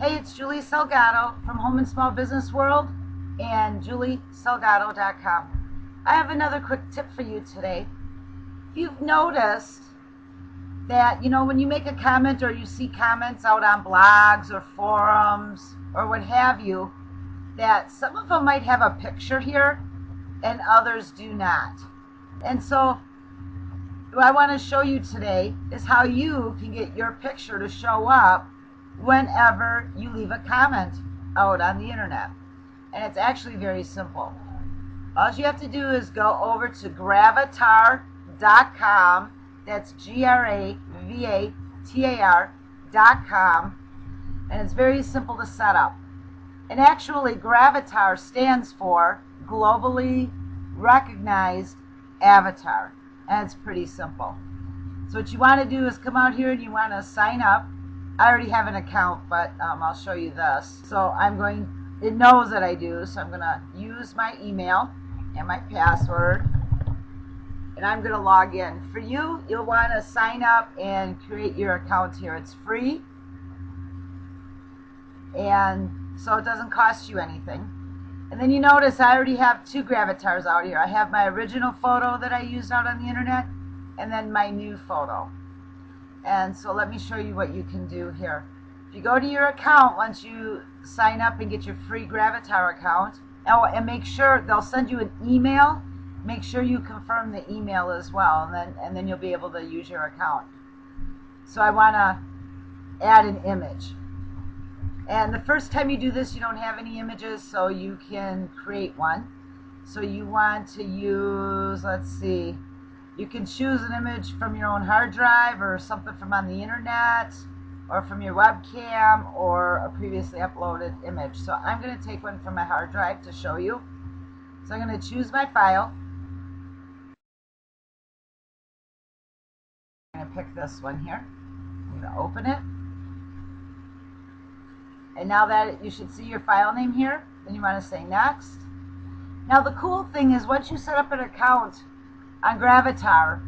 Hey, it's Julie Salgado from Home and Small Business World and juliesalgado.com. I have another quick tip for you today. If you've noticed that, when you make a comment or you see comments out on blogs or forums or what have you, that some of them might have a picture here and others do not. And so what I want to show you today is how you can get your picture to show up whenever you leave a comment out on the internet. And it's actually very simple. All you have to do is go over to gravatar.com. That's gravatar.com. And it's very simple to set up. And actually, Gravatar stands for Globally Recognized Avatar. And it's pretty simple. So what you want to do is come out here and you want to sign up. I already have an account, but I'll show you this. So it knows that I do, so I'm going to use my email and my password. And I'm going to log in. For you, you'll want to sign up and create your account here. It's free. And so it doesn't cost you anything. And then you notice I already have two Gravatars out here. I have my original photo that I used out on the internet, and then my new photo. And so let me show you what you can do here. If you go to your account, once you sign up and get your free Gravatar account, and make sure they'll send you an email, make sure you confirm the email as well, and then you'll be able to use your account. So I want to add an image. And the first time you do this, you don't have any images, so you can create one. So you want to use, let's see, you can choose an image from your own hard drive or something from on the internet or from your webcam or a previously uploaded image. So I'm going to take one from my hard drive to show you. So I'm going to choose my file. I'm going to pick this one here. I'm going to open it. And now that you should see your file name here, then you want to say next. Now the cool thing is once you set up an account on Gravatar,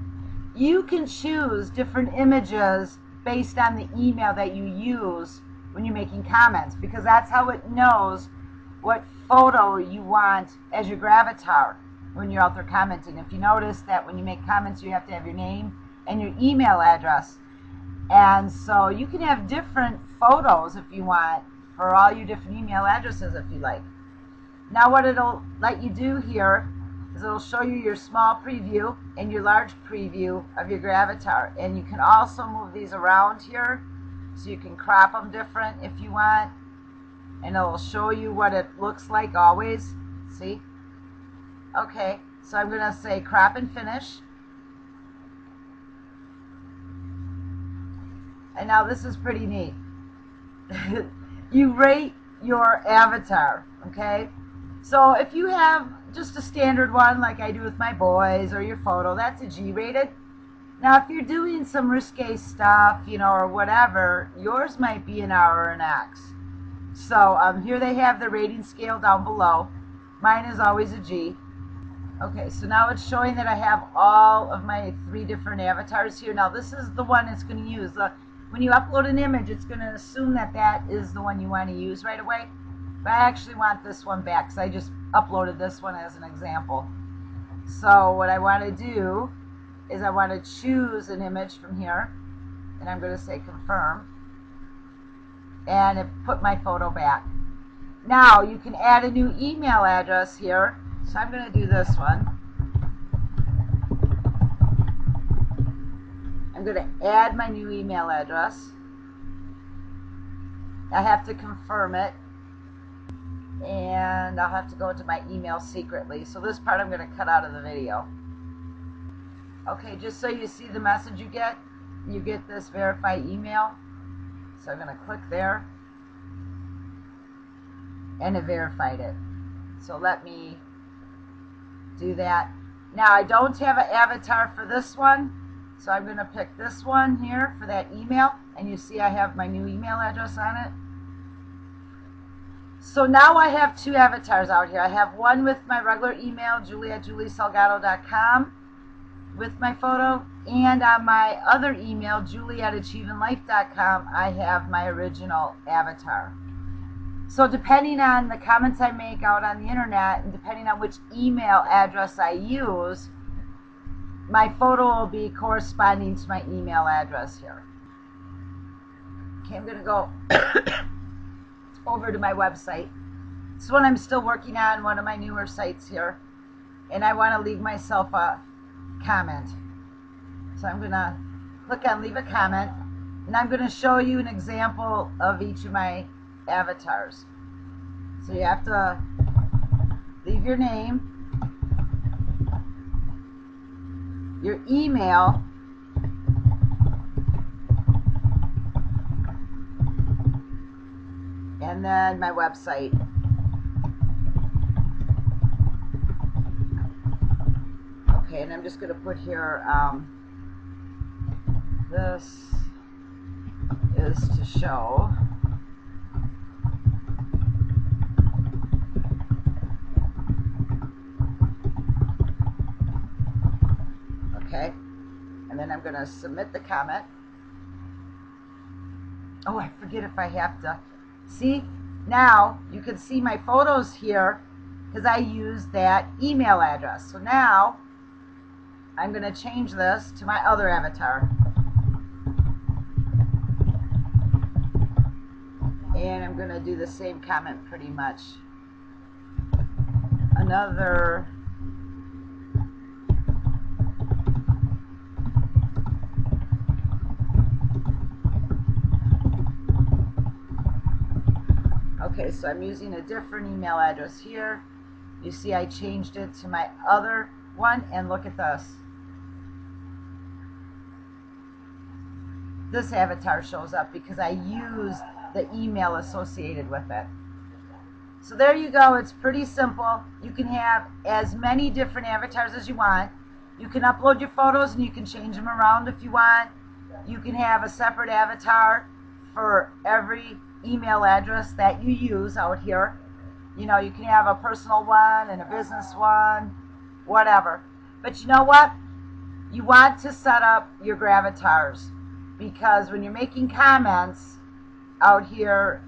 you can choose different images based on the email that you use when you're making comments, because that's how it knows what photo you want as your Gravatar when you're out there commenting. If you notice that when you make comments you have to have your name and your email address. And so you can have different photos if you want for all your different email addresses if you like. Now what it'll let you do here is it'll show you your small preview and your large preview of your Gravatar. And you can also move these around here so you can crop them different if you want. And it'll show you what it looks like always. See? Okay, so I'm going to say crop and finish. And now this is pretty neat. You rate your avatar, okay? So if you have just a standard one like I do with my boys or your photo, that's a G rated. Now if you're doing some risque stuff, or whatever, yours might be an R or an X. So here they have the rating scale down below. Mine is always a G. Okay, so now it's showing that I have all of my 3 different avatars here. Now this is the one it's going to use. When you upload an image, it's going to assume that that is the one you want to use right away. But I actually want this one back because I just uploaded this one as an example. So what I want to do is I want to choose an image from here. And I'm going to say confirm. And it put my photo back. Now you can add a new email address here. So I'm going to do this one. I'm going to add my new email address. I have to confirm it. And I'll have to go into my email secretly. So this part I'm going to cut out of the video. Okay, just so you see the message you get this verify email. So I'm going to click there. And it verified it. So let me do that. Now I don't have an avatar for this one. So I'm going to pick this one here for that email. And you see I have my new email address on it. So now I have 2 avatars out here. I have one with my regular email, julie@juliesalgado.com, with my photo. And on my other email, julie@achievinglife.com, I have my original avatar. So depending on the comments I make out on the internet and depending on which email address I use, my photo will be corresponding to my email address here. Okay, I'm going to go over to my website. This one I'm still working on, one of my newer sites here. And I want to leave myself a comment. So I'm going to click on leave a comment. And I'm going to show you an example of each of my avatars. So you have to leave your name, your email, and then my website. Okay, and I'm just going to put here, this is to show okay, and then I'm going to submit the comment. Oh, I forget if I have to see. Now you can see my photos here because I used that email address. So now I'm going to change this to my other avatar. And I'm going to do the same comment pretty much. Another okay, so I'm using a different email address here. You see I changed it to my other one, and look at this. This avatar shows up because I used the email associated with it. So there you go. It's pretty simple. You can have as many different avatars as you want. You can upload your photos and you can change them around if you want. You can have a separate avatar for every email address that you use out here. You know, you can have a personal one and a business one, whatever. But you know what? You want to set up your gravatars, because when you're making comments out here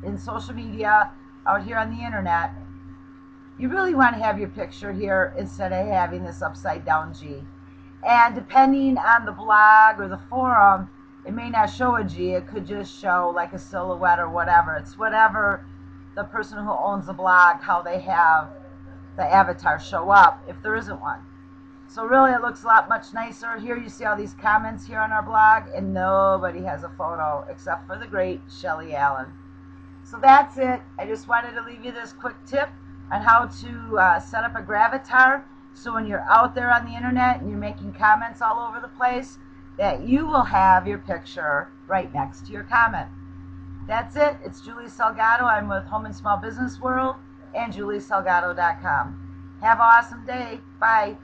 in social media, out here on the internet, you really want to have your picture here instead of having this upside down G. And depending on the blog or the forum, it may not show a G. It could just show like a silhouette or whatever. It's whatever the person who owns the blog, how they have the avatar show up if there isn't one. So really it looks a lot much nicer. Here you see all these comments here on our blog, and nobody has a photo except for the great Shelly Allen. So that's it. I just wanted to leave you this quick tip on how to set up a gravatar, so when you're out there on the internet and you're making comments all over the place, that you will have your picture right next to your comment. That's it. It's Julie Salgado. I'm with Home and Small Business World and juliesalgado.com. Have an awesome day. Bye.